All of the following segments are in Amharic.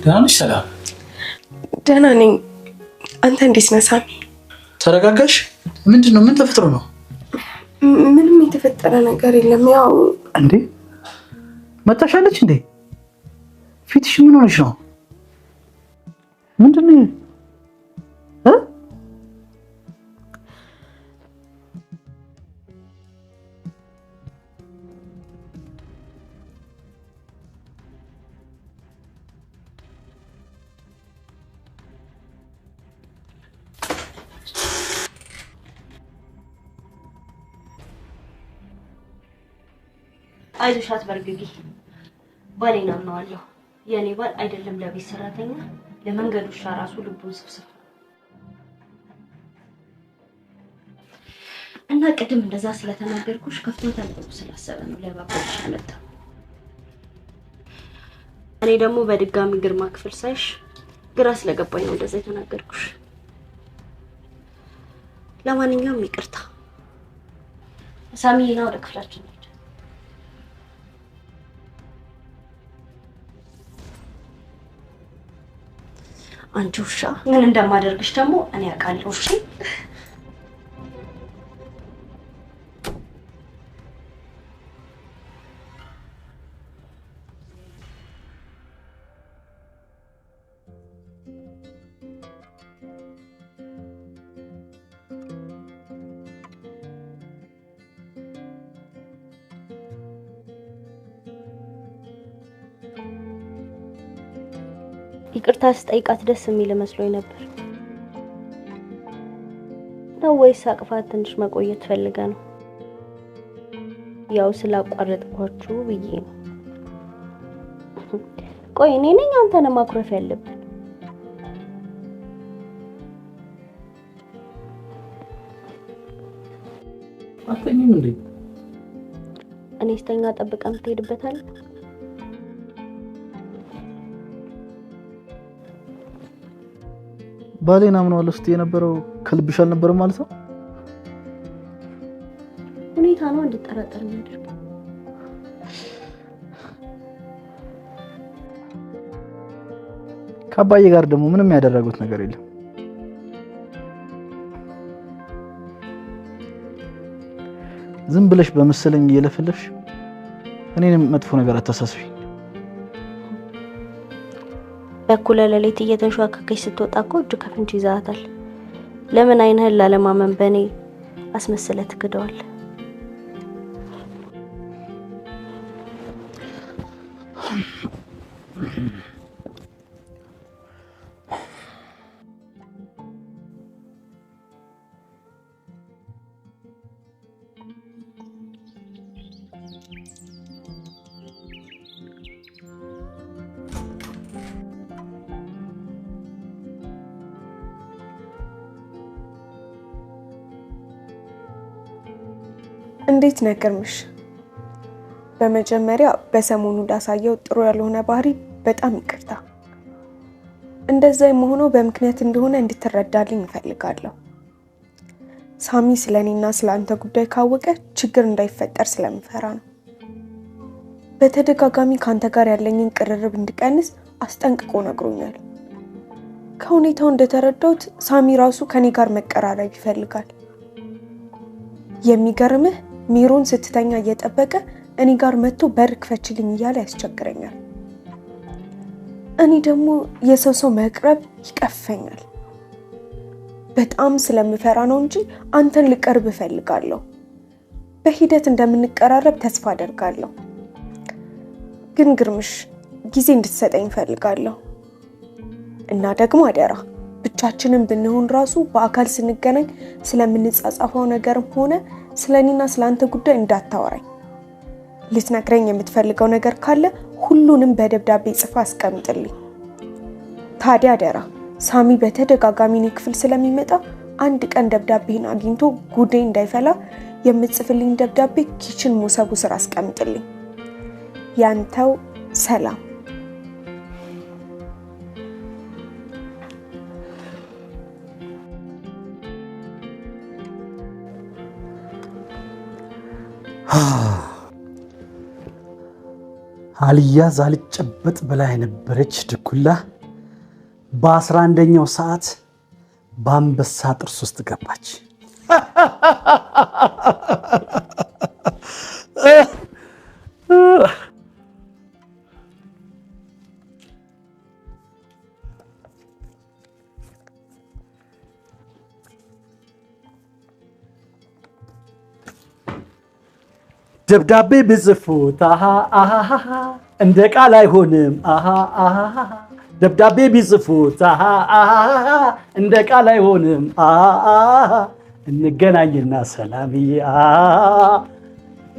ደህና ነሽ ሰላም? ደህና ነኝ። አንተ እንዴት ነህ ሳሚ? ተረጋጋሽ? ምንድነው? ምን ተፈጥሮ ነው? ምንም የተፈጠረ ነገር የለም። ያው እንዴ መጣሻለች እንዴ? ፊትሽ ምን ሆነሽ ነው? ምንድነው? አይዞሽ አትበርግጊ። ባሌን አምነዋለሁ። የኔ ባል አይደለም ለቤት ሰራተኛ ለመንገዱ ራሱ ልቡን ስብስብ እና ቅድም እንደዛ ስለተናገርኩሽ ከፍቶታል ብሎ ስላሰበ ነው ለባባሽ ያመጣው። እኔ ደግሞ በድጋሚ ግርማ ክፍል ሳይሽ ግራ ስለገባኝ ነው እንደዛ የተናገርኩሽ። ለማንኛውም ይቅርታ። ሳሚና ወደ ክፍላችን አንቺ ውሻ ምን እንደማደርግሽ ደግሞ እኔ አውቃለሁ። እሺ ይቅርታ ስጠይቃት ደስ የሚል መስሎኝ ነበር። ነው ወይስ አቅፋት ትንሽ መቆየት ፈልገ ነው? ያው ስላቋረጥኳችሁ ብዬ ነው። ቆይ እኔ ነኝ አንተን ማኩረፍ ያለብን? አትተኝም እንዴ? እኔ ስተኛ ጠብቀም ትሄድበታል። ባሌን አምነዋለሁ ስትይ የነበረው ከልብሽ አልነበረም ማለት ነው? ሁኔታ ነው እንድጠራጠር የሚያደርግ። ከአባዬ ጋር ደግሞ ምንም ያደረጉት ነገር የለም። ዝም ብለሽ በመሰለኝ እየለፈለፍሽ እኔንም መጥፎ ነገር አታሳስቢ። በኩለ ሌሊት እየተንሿከከች ስትወጣ እኮ እጅ ከፍንጅ ይዛታል። ለምን አይንህን ላለማመን በኔ አስመስለህ ትክደዋለህ? እንዴት ነግርምሽ? በመጀመሪያ በሰሞኑ እንዳሳየው ጥሩ ያልሆነ ባህሪ በጣም ይቅርታ። እንደዛ የሆነው በምክንያት እንደሆነ እንድትረዳልኝ እፈልጋለሁ። ሳሚ ስለኔና ስላንተ ጉዳይ ካወቀ ችግር እንዳይፈጠር ስለምፈራ ነው። በተደጋጋሚ ካንተ ጋር ያለኝን ቅርርብ እንድቀንስ አስጠንቅቆ ነግሮኛል። ከሁኔታው እንደተረዳሁት ሳሚ ራሱ ከኔ ጋር መቀራረብ ይፈልጋል። የሚገርምህ ሚሮን ስትተኛ እየጠበቀ እኔ ጋር መጥቶ በር ክፈችልኝ እያለ ያስቸግረኛል። እኔ ደግሞ የሰው መቅረብ ይቀፈኛል። በጣም ስለምፈራ ነው እንጂ አንተን ልቀርብ እፈልጋለሁ። በሂደት እንደምንቀራረብ ተስፋ አደርጋለሁ። ግን ግርምሽ ጊዜ እንድትሰጠኝ እፈልጋለሁ። እና ደግሞ አደራ ብቻችንን ብንሆን ራሱ በአካል ስንገናኝ ስለምንጻጻፈው ነገርም ሆነ ስለኔና ስላንተ ጉዳይ እንዳታወራኝ። ልትነግረኝ የምትፈልገው ነገር ካለ ሁሉንም በደብዳቤ ጽፋ አስቀምጥልኝ። ታዲያ አደራ ሳሚ በተደጋጋሚ እኔ ክፍል ስለሚመጣ አንድ ቀን ደብዳቤን አግኝቶ ጉዴ እንዳይፈላ የምትጽፍልኝ ደብዳቤ ኪችን ሞሰቡ ስር አስቀምጥልኝ። ያንተው ሰላም። አልያዝ አልጨበጥ ብላ የነበረች ድኩላ በ11ኛው ሰዓት በአንበሳ ጥርስ ውስጥ ገባች። ደብዳቤ ብጽፉት እንደ ቃል አይሆንም። ደብዳቤ ቢጽፉት እንደ ቃል አይሆንም። እንገናኝና ሰላምዬ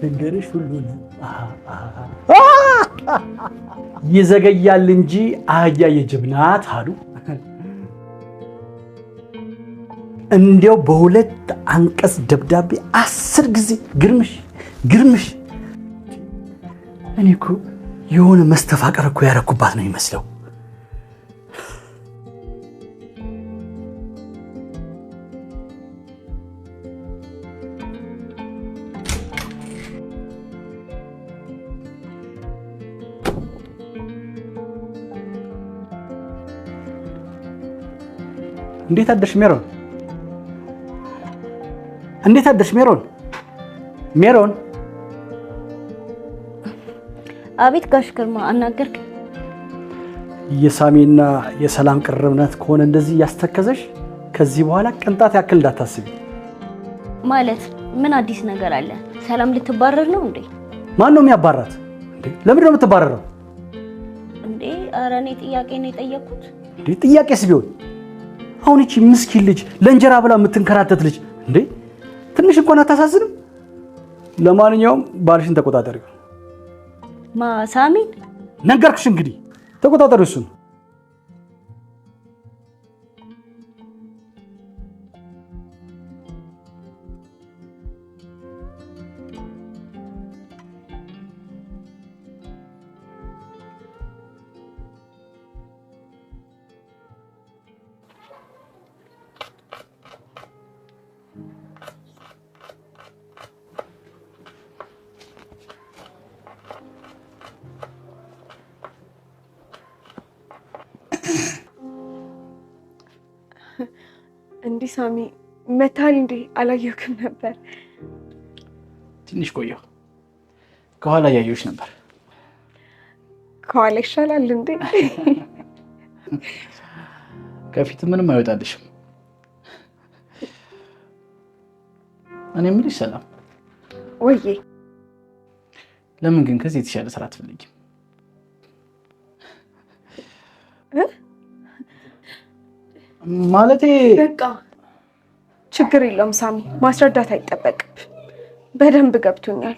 ልንገርሽ ሁሉንም ይዘገያል እንጂ አህያ የጅብ ናት አሉ። እንዲያው በሁለት አንቀጽ ደብዳቤ 10 ጊዜ ግርምሽ። እኔ እኮ የሆነ መስተፋቀር እኮ ያረኩባት ነው ይመስለው። እንዴት አደርሽ ሜሮን? እንዴት አደርሽ ሜሮን? ሜሮን። አቤት ጋሽ ግርማ አናገርክ? የሳሚና የሰላም ቅርብነት ከሆነ እንደዚህ ያስተከዘሽ ከዚህ በኋላ ቅንጣት ያክል እንዳታስቢ። ማለት ምን አዲስ ነገር አለ? ሰላም ልትባረር ነው እንዴ? ማን ነው የሚያባራት እንዴ? ለምንድን ነው የምትባረረው እንዴ? ኧረ እኔ ጥያቄ ነው የጠየኩት። እንዴ ጥያቄስ ቢሆን አሁን እቺ ምስኪን ልጅ ለእንጀራ ብላ የምትንከራተት ልጅ እንዴ ትንሽ እንኳን አታሳዝንም? ለማንኛውም ባልሽን ተቆጣጠሪው። ሳሚን ነገርኩሽ እንግዲህ ተቆጣጠሪው እሱን። እንዲህ ሳሚ መታል እንዴ? አላየሁክም ነበር። ትንሽ ቆየሁ። ከኋላ ያየሁሽ ነበር። ከኋላ ይሻላል እንዴ? ከፊት ምንም አይወጣልሽም። እኔ የምልሽ ሰላም፣ ወይዬ ለምን ግን ከዚህ የተሻለ ስራ አትፈልጊም? ማለቴ በቃ ችግር የለውም ሳሚ፣ ማስረዳት አይጠበቅም። በደንብ ገብቶኛል።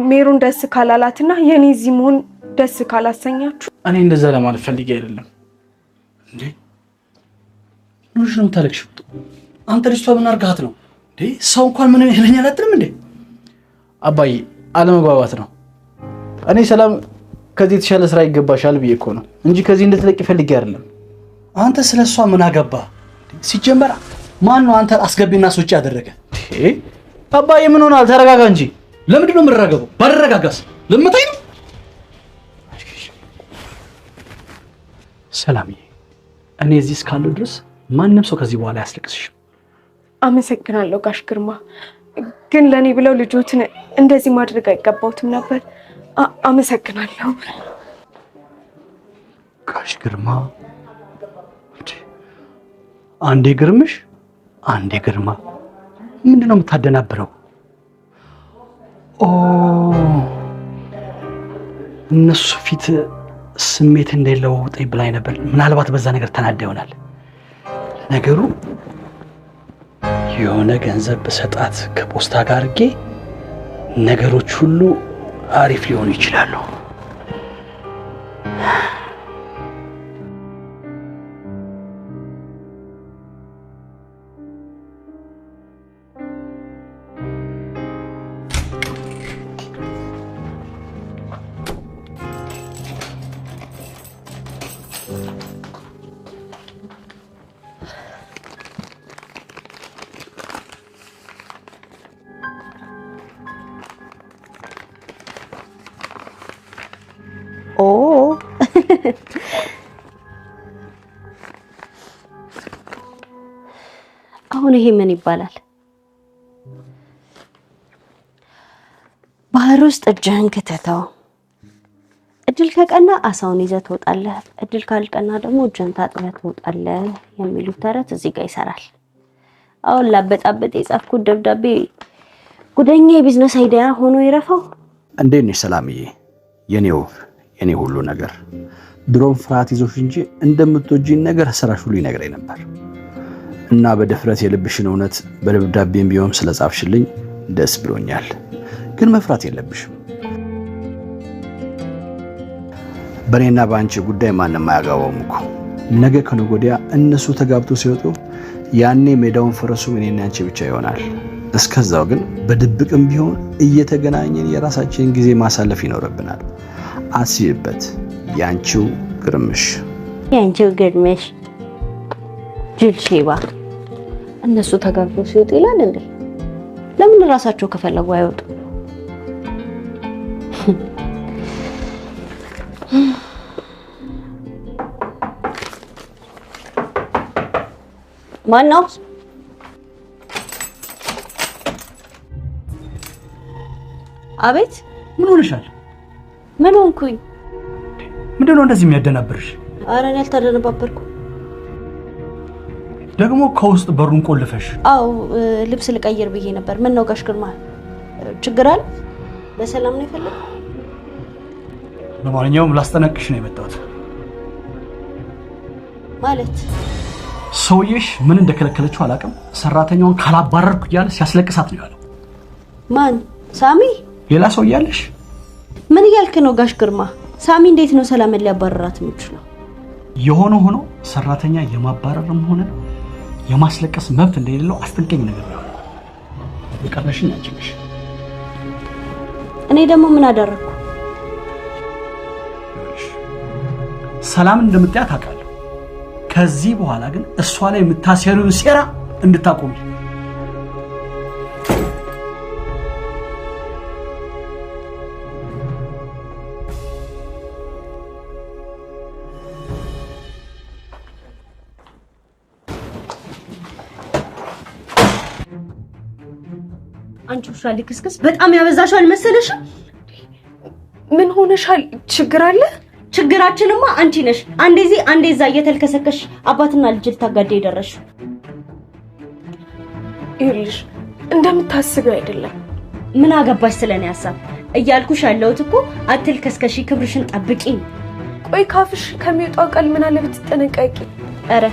ሜሮን ደስ ካላላትና የኔ እዚህ መሆን ደስ ካላሰኛችሁ፣ እኔ እንደዛ ለማለት ፈልጌ አይደለም። እንዴ ምንሽ ነው የምታለቅሽው? አንተ ልጅቷ ምን አድርጋት ነው እንዴ? ሰው እንኳን ምን ይለኛል አትልም እንዴ? አባዬ አለመግባባት ነው። እኔ ሰላም ከዚህ የተሻለ ስራ ይገባሻል ብዬ እኮ ነው እንጂ ከዚህ እንድትለቂ ፈልጌ አይደለም። አንተ ስለሷ ምን አገባ? ሲጀመር ማን ነው አንተ አስገቢና ሶጪ ያደረገ? አባዬ ምን ሆናል? ተረጋጋ እንጂ። ለምንድን ነው የምረጋጋው? ባልረጋጋስ ልመታኝ ነው? ሰላምዬ፣ እኔ እዚህ እስካለሁ ድረስ ማንም ሰው ከዚህ በኋላ ያስለቅስሽም። አመሰግናለሁ ጋሽ ግርማ፣ ግን ለኔ ብለው ልጆትን እንደዚህ ማድረግ አይገባውትም ነበር። አመሰግናለሁ ጋሽ ግርማ። አንዴ ግርምሽ አንዴ ግርማ። ምንድነው የምታደናብረው? እነሱ ፊት ስሜት እንደሌለውጠኝ ብላኝ ነበር። ምናልባት በዛ ነገር ተናዳ ይሆናል። ነገሩ የሆነ ገንዘብ በሰጣት ከፖስታ ጋር አድርጌ ነገሮች ሁሉ አሪፍ ሊሆኑ ይችላሉ። አሁን ይሄ ምን ይባላል? ባህር ውስጥ እጅህን ከተተው እድል ከቀና አሳውን ይዘህ ትወጣለህ፣ እድል ካልቀና ደግሞ እጅህን ታጥበህ ትወጣለህ የሚሉት ተረት እዚህ ጋር ይሰራል። አሁን ላበጣበጥ የጻፍኩት ደብዳቤ ጉደኛ የቢዝነስ አይዲያ ሆኖ ይረፈው። እንዴት ነሽ ሰላምዬ? የኔ ውብ የኔ ሁሉ ነገር ድሮም ፍርሃት ይዞሽ እንጂ እንደምትወጂኝ ነገር ስራሽ ሁሉ ይነግረኝ ነበር እና በድፍረት የልብሽን እውነት በደብዳቤም ቢሆን ስለጻፍሽልኝ ደስ ብሎኛል። ግን መፍራት የለብሽም። በእኔና በአንቺ ጉዳይ ማንም አያገባውም እኮ። ነገ ከነገ ወዲያ እነሱ ተጋብቶ ሲወጡ ያኔ ሜዳውን ፈረሱ እኔና አንቺ ብቻ ይሆናል። እስከዛው ግን በድብቅም ቢሆን እየተገናኘን የራሳችንን ጊዜ ማሳለፍ ይኖርብናል። አስቢበት። ያንቺው ግርምሽ ጅል ሼባ። እነሱ ተጋብቶ ሲወጡ ይላል እንዴ? ለምን ራሳቸው ከፈለጉ አይወጡ? ማን ነው? አቤት። ምን ሆነሻል? ምን ሆንኩኝ? ምንድነው እንደዚህ የሚያደናብርሽ? ኧረ እኔ አልተደነባበርኩም። ደግሞ ከውስጥ በሩን ቆልፈሽ? አው ልብስ ልቀይር ብዬ ነበር። ምን ነው ጋሽ ግርማ ችግር አለ? በሰላም ነው የፈለከው? ለማንኛውም ላስጠነቅሽ ነው የመጣሁት። ማለት ሰውዬሽ ምን እንደከለከለችው አላውቅም። ሰራተኛውን ካላባረርኩ እያለ ሲያስለቅሳት ነው ያለው። ማን? ሳሚ? ሌላ ሰው እያለሽ? ምን እያልክ ነው ጋሽ ግርማ? ሳሚ እንዴት ነው ሰላምን ሊያባረራት የሚችለው? የሆነ ሆኖ ሰራተኛ የማባረርም ሆነ የማስለቀስ መብት እንደሌለው አስጠንቀኝ ነገር ነው። የቀረሽኝ አንቺ ነሽ። እኔ ደግሞ ምን አደረኩ? ሰላም እንደምትያት አውቃለሁ። ከዚህ በኋላ ግን እሷ ላይ የምታሰሪውን ሴራ እንድታቆሚ። አንቺ ውሻ ልክስክስ በጣም ያበዛሻል መሰለሽ። ምን ሆነሻል? ችግር አለ? ችግራችንማ አንቺ ነሽ። አንዴዚ አንዴዛ እየተልከሰከሽ አባትና ልጅ ልታጋዴ ደረሽ። ይልሽ እንደምታስበው አይደለም። ምን አገባሽ ስለኔ ሐሳብ? እያልኩሽ ያለሁት እኮ አትልከስከሺ፣ ክብርሽን ጠብቂ። ቆይ ካፍሽ ከሚወጣው ቃል ምን አለ ብትጠነቀቂ። አረ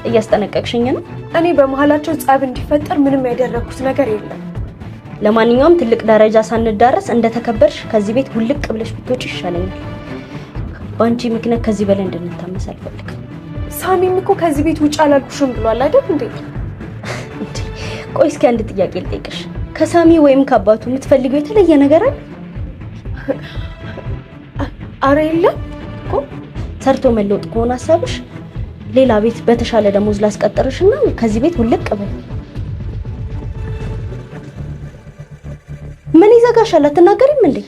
እያስጠነቀቅሽኝ ነው። እኔ በመሃላቸው ጻብ እንዲፈጠር ምንም ያደረኩት ነገር የለም። ለማንኛውም ትልቅ ደረጃ ሳንዳረስ እንደተከበርሽ ከዚህ ቤት ውልቅ ብለሽ ብትወጪ ይሻለኛል። ባንቺ ምክንያት ከዚህ በላይ እንድንታመስ አልፈልግም። ሳሚም እኮ ከዚህ ቤት ውጭ አላልኩሽም ብሏል አይደል እንዴ? ቆይ እስኪ አንድ ጥያቄ ልጠይቅሽ። ከሳሚ ወይም ከአባቱ የምትፈልጊው የተለየ ነገር አለ? አረ የለም እኮ። ሰርቶ መለወጥ ከሆነ ሐሳብሽ ሌላ ቤት በተሻለ ደሞዝ ላስቀጥርሽና ከዚህ ቤት ውልቅ በይ። ምን ይዘጋሻል? አትናገሪም እንዴ?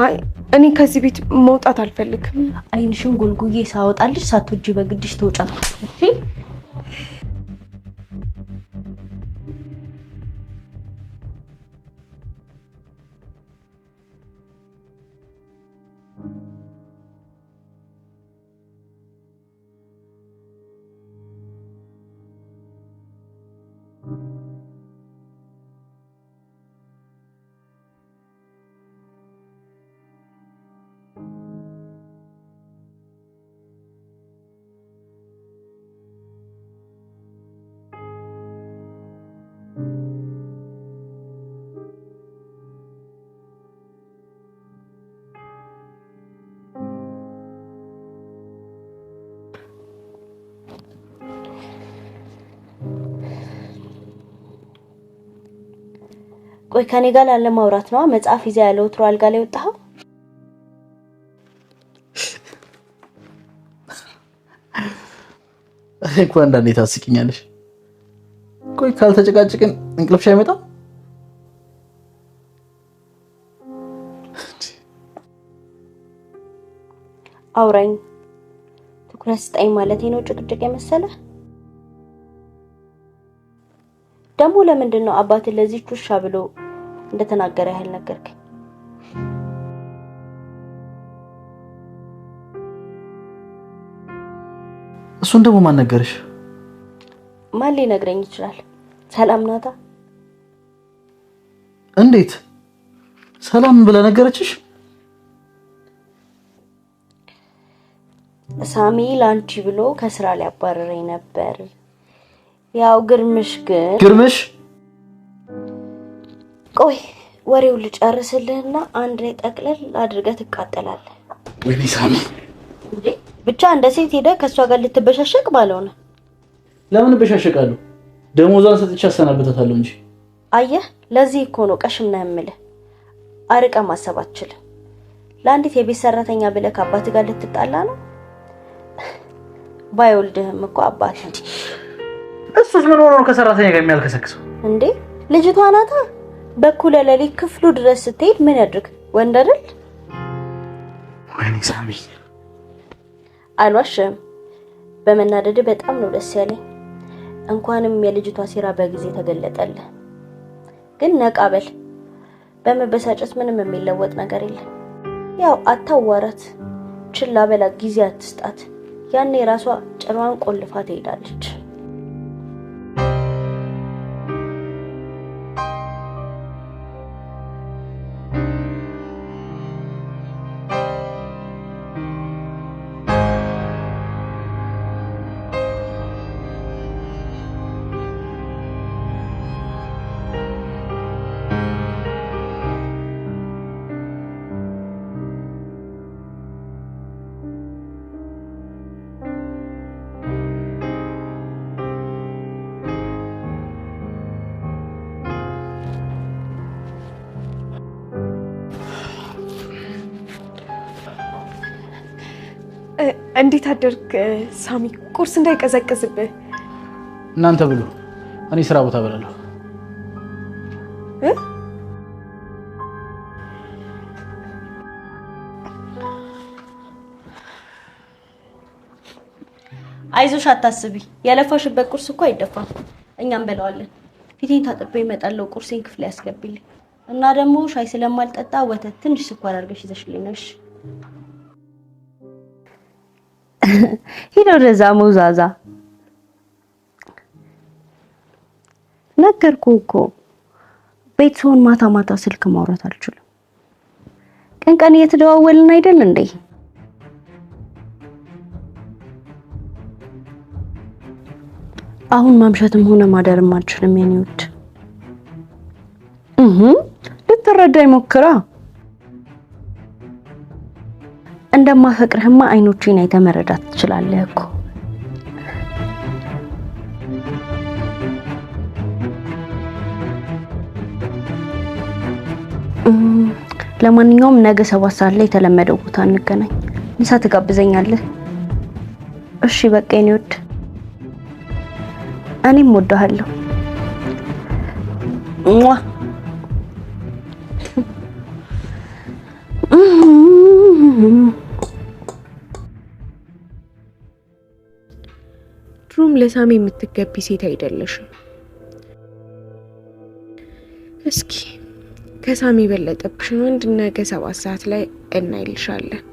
አይ እኔ ከዚህ ቤት መውጣት አልፈልግም። አይንሽን ጉልጉዬ ሳወጣልሽ ሳትወጂ በግድሽ ተውጫለሽ። እሺ ቆይ ከኔ ጋር ላለ ማውራት ነው መጽሐፍ ይዘህ ያለው ወትሮ አልጋ ላይ ወጣኸው? እኮ አንዳንዴ ታስቂኛለሽ። ቆይ ካልተጨቃጨቅን እንቅልፍሽ አይመጣም? አውራኝ ትኩረት ስጠኝ ማለቴ ነው ጭቅጭቅ የመሰለ? ደግሞ ለምንድን ነው አባቴ ለዚህ ቹሻ ብሎ እንደተናገረ ያህል ነገርከኝ? እሱን ደግሞ ማን ነገርሽ? ማን ሊነግረኝ ይችላል? ሰላም ናታ። እንዴት ሰላም ብላ ነገረችሽ? ሳሚ ላንቺ ብሎ ከስራ ሊያባረረኝ ነበር። ያው ግርምሽ ቆይ ወሬው ልጨርስልህና አንድ ላይ ጠቅለል አድርገህ ትቃጠላለህ። ወይኔ ሳሚ ብቻ እንደ ሴት ሄደ ከሷ ጋር ልትበሻሸቅ ባልሆነ። ለምን በሻሸቃለሁ? ደሞዟን ሰጥቼ አሰናበታታለሁ እንጂ። አየህ ለዚህ እኮ ነው ቀሽም ነው የምልህ። አርቀ ማሰብ አትችልም። ለአንዲት የቤት ሰራተኛ ብለህ ከአባት ጋር ልትጣላ ነው? ባይወልድህም እኮ አባት እንጂ። እሱስ ምን ሆኖ ነው ከሰራተኛ ጋር የሚያልከሰክሰው እንዴ? ልጅቷ ናታ በኩለ ሌሊት ክፍሉ ድረስ ስትሄድ ምን ያድርግ? ወንድ አይደል? ወይኔ ሳሚ አልዋሽም። በመናደድ በጣም ነው ደስ ያለኝ። እንኳንም የልጅቷ ሴራ በጊዜ ተገለጠልህ። ግን ነቃበል። በመበሳጨት ምንም የሚለወጥ ነገር የለም። ያው አታዋራት፣ ችላ በላ፣ ጊዜ አትስጣት። ያኔ ራሷ ጭራዋን ቆልፋ ትሄዳለች። እንዴት አደርክ ሳሚ? ቁርስ እንዳይቀዘቅዝብህ። እናንተ ብሉ፣ እኔ ስራ ቦታ በላለሁ። አይዞሽ አታስቢ። ያለፋሽበት ቁርስ እኮ አይደፋም። እኛም በለዋለን። ፊቴን ታጥቤ እመጣለሁ። ቁርሴን ክፍል ያስገቢልኝ እና ደግሞ ሻይ ስለማልጠጣ ወተት ትንሽ ስኳር አድርገሽ ይዘሽልኝ ነሽ። ሄዶ ለዛ ሙዛዛ ነገርኩህ እኮ ቤትሶን ማታ ማታ ስልክ ማውራት አልችልም። ቀን ቀን እየተደዋወልን አይደል እንዴ? አሁን ማምሸትም ሆነ ማደርም አልችልም የኔ ውድ። ልትረዳኝ ሞክራ። እንደማፈቅርህማ አይኖቼን አይተህ መረዳት ትችላለህ እኮ። ለማንኛውም ነገ 7 ሰዓት ላይ የተለመደው ቦታ እንገናኝ። ምሳ ትጋብዘኛለህ? እሺ በቃ የኔ ውድ፣ እኔም እወድሃለሁ። ድሮም ለሳሚ የምትገቢ ሴት አይደለሽም። እስኪ ከሳሚ የበለጠብሽን ወንድ ነገ 7 ሰዓት ላይ እናይልሻለን።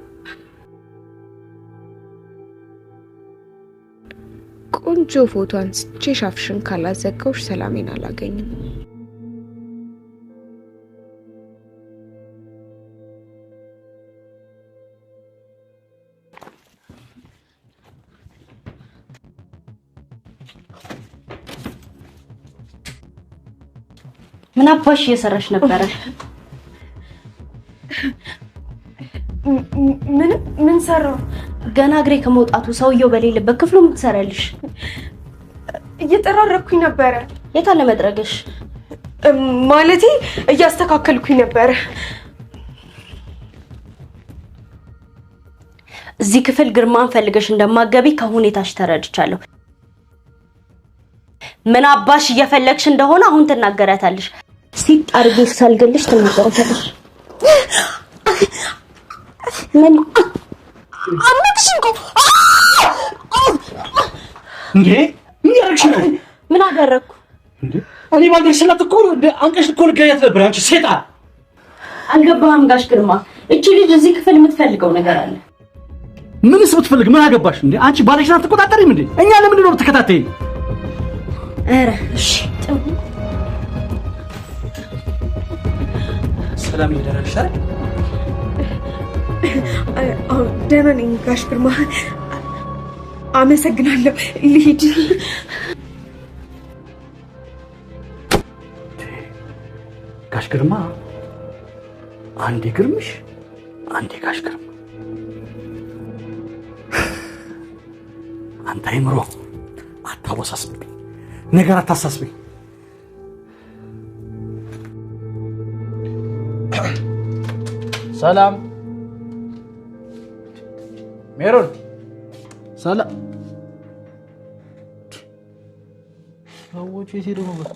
ቆንጆ ፎቶ አንስቼ ሻፍሽን ካላዘጋውሽ ሰላሜን አላገኝም። ምን አባሽ እየሰራሽ ነበረ? ምን ሰራው? ገና እግሬ ከመውጣቱ ሰውየው በሌለበት ክፍሉ ምን ትሰሪያለሽ? እየጠራረኩኝ ነበረ። የት አለ መጥረግሽ? ማለቴ እያስተካከልኩኝ ነበረ። እዚህ ክፍል ግርማን ፈልገሽ እንደማገቢ ከሁኔታሽ ተረድቻለሁ። ምን አባሽ እየፈለግሽ እንደሆነ አሁን ትናገራታለሽ። ሲጣርግ ሳልገልሽ ትናገራታለሽ። ምን አምናክሽንኩ እንዴ? ምን ያረግሽ ነው? ምን አደረኩ? እኔ ባልደርስላት እኮ አንቀሽ እኮ ልገያት ነበር። አንቺ ሴጣን አልገባህም ጋሽ ግርማ? እቺ ልጅ እዚህ ክፍል የምትፈልገው ነገር አለ። ምንስ ብትፈልግ ምን አገባሽ እንዴ? አንቺ ባለሽን አትቆጣጠሪም እንዴ? እኛ ለምንድን ነው የምትከታተይኝ? ኧረ እሺ ጥሩ ሰላም ይደረግሽ አይደል? ደህና ነኝ ጋሽ ግርማ፣ አመሰግናለሁ። ልሂድ። ጋሽ ግርማ አንዴ ግርምሽ፣ አንዴ ጋሽ ግርማ። አንተ አይምሮ አታወሳስብኝ፣ ነገር አታሳስብኝ። ሰላም ሜሮን፣ ሰላም ሰዎች የት ሄደው ነበር?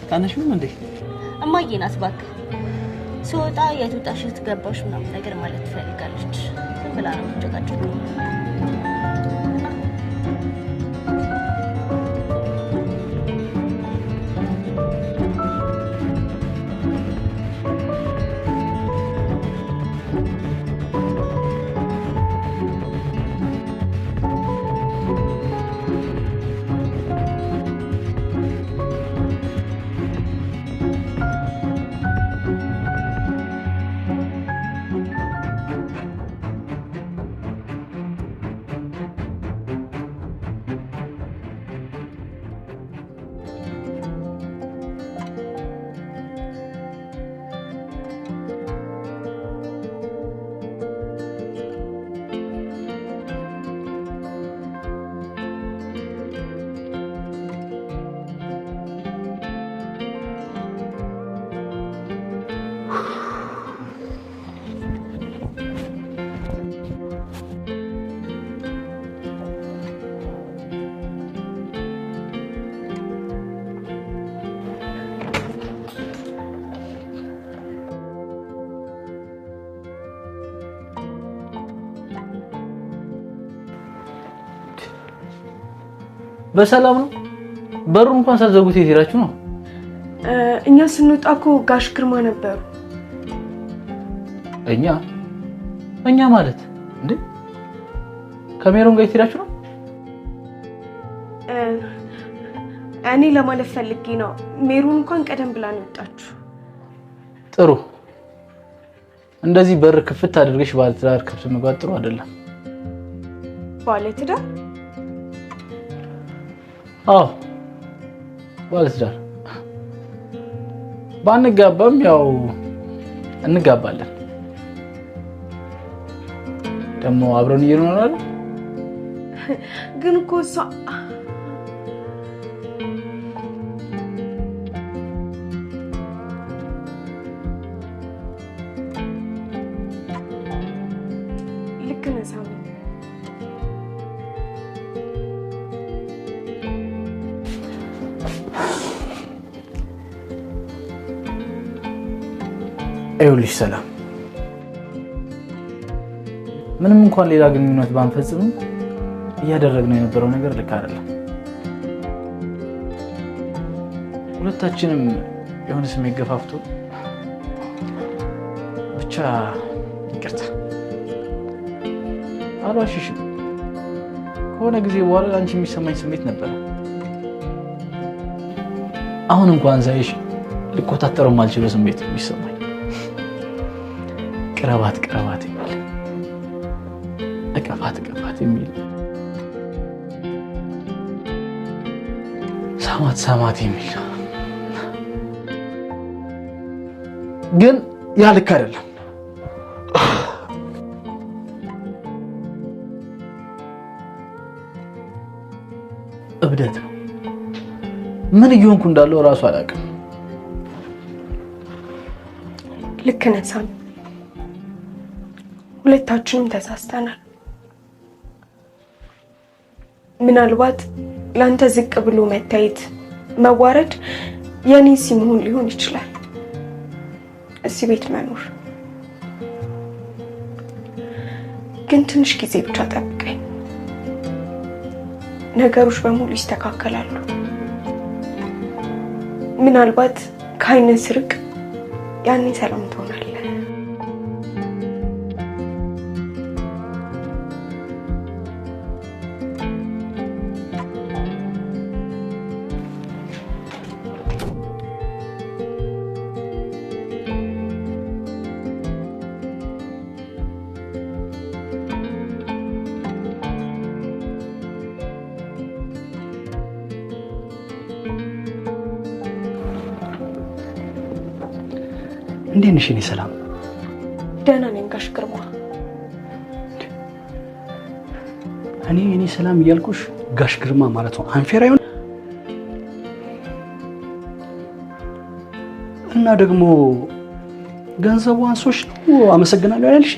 ታነሽም እንዴ? እማዬ ናት እባክህ። ስወጣ የት ወጣሽ ትገባሽ ምናምን ነገር ማለት ትፈልጋለች። ዝም ብላ ነው የምትጨቃጨቀው። በሰላም ነው? በሩ እንኳን ሳትዘጉት የት ሄዳችሁ ነው? እኛ ስንወጣ እኮ ጋሽ ግርማ ነበሩ። እኛ ማለት እንዴ? ከሜሮን ጋር የት ሄዳችሁ ነው? እኔ ለማለት ፈልጌ ነው። ሜሮን እንኳን ቀደም ብላ ነው የወጣችሁ። ጥሩ። እንደዚህ በር ክፍት አድርገሽ ባለትዳር ክፍል መግባት ጥሩ አይደለም። ባለትዳር? አዎ ባለትዳር። ባንጋባም ያው እንጋባለን። ደግሞ አብረን እየኖራለን። ግን እኮ እሷ ልክ ነህ ሳሚ። ይኸውልሽ ሰላም፣ ምንም እንኳን ሌላ ግንኙነት ባንፈጽምም እያደረግነው የነበረው ነገር ልክ አይደለም። ሁለታችንም የሆነ ስሜት ገፋፍቶ ብቻ ይቅርታ። አልዋሽሽም፣ ከሆነ ጊዜ በኋላ ለአንቺ የሚሰማኝ ስሜት ነበር። አሁን እንኳን ሳይሽ ልቆጣጠረው ማልችለው ስሜት የሚሰማኝ ቅረባት ቅረባት የሚል እቀፋት እቀፋት የሚል ሳማት ሳማት የሚል ግን ያ ልክ አይደለም። እብደት ነው። ምን እየሆንኩ እንዳለው እራሱ አላውቅም። ልክ ነህ ሳሚ። ሁለታችንም ተሳስተናል። ምናልባት ላንተ ዝቅ ብሎ መታየት መዋረድ የኔ ሲሆን ሊሆን ይችላል። እዚህ ቤት መኖር ግን ትንሽ ጊዜ ብቻ ጠብቀኝ። ነገሮች በሙሉ ይስተካከላሉ። ምናልባት ከአይነ ስርቅ ያኔ ሰላም ትሆናለህ። እንዴት ነሽ? እኔ ሰላም ደህና ነኝ ጋሽ ግርማ። እኔ ሰላም እያልኩሽ ጋሽ ግርማ ማለት ነው አንፌር አይሆን? እና ደግሞ ገንዘቡ አንሶሽ ነው አመሰግናለሁ ያልሽ?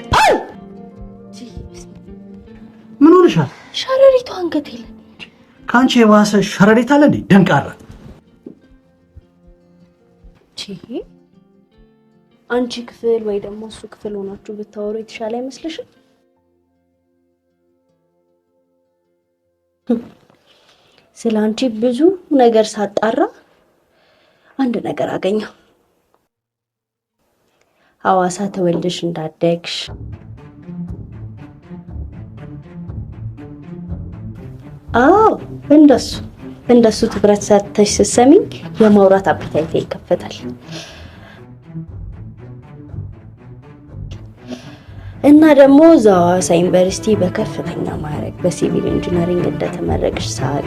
ምን ሆነሻል? ሸረሪቱ አንገቴ ላይ ካንቺ የባሰ ሸረሪት አለ እንዴ? ደንቃራ አንቺ ክፍል ወይ ደግሞ እሱ ክፍል ሆናችሁ ብታወሩ የተሻለ አይመስልሽም? ስለ አንቺ ብዙ ነገር ሳጣራ አንድ ነገር አገኘው። ሐዋሳ ተወልደሽ እንዳደግሽ፣ እንደሱ ትኩረት ሰጥተሽ ስትሰሚኝ የማውራት አፕታይቴ ይከፈታል። እና ደግሞ እዛው ሐዋሳ ዩኒቨርሲቲ በከፍተኛ ማዕረግ በሲቪል ኢንጂነሪንግ እንደተመረቅሽ ሳቅ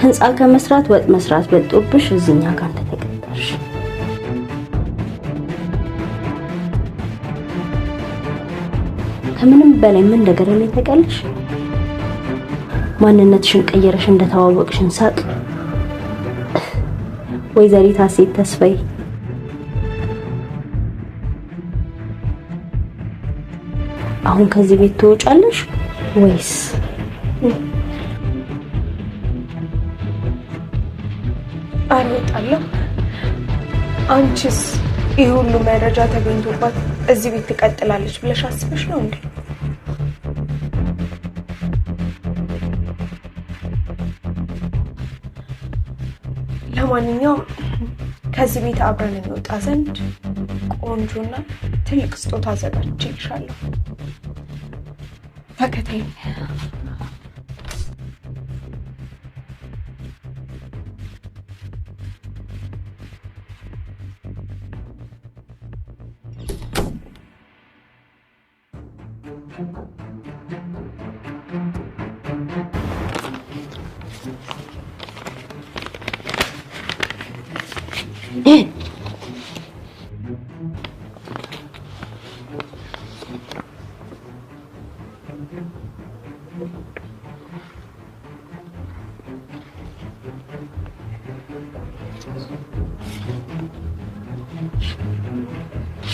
ህንጻ ከመስራት ወጥ መስራት በልጦብሽ እዚህኛ ጋር ተቀጠርሽ። ከምንም በላይ ምን እንደገረመኝ ታውቂያለሽ? ማንነትሽን ቀየረሽ እንደተዋወቅሽን ሳቅ ወይዘሪት ሀሴት ተስፋዬ አሁን ከዚህ ቤት ትወጫለሽ ወይስ? አልወጣለሁ። አንቺስ ይህ ሁሉ መረጃ ተገኝቶባት እዚህ ቤት ትቀጥላለች ብለሽ አስበሽ ነው እንዴ? ለማንኛውም ከዚህ ቤት አብረን እንወጣ ዘንድ ቆንጆና ትልቅ ስጦታ አዘጋጅቼልሻለሁ። ተከታይኝ።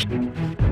Thank you.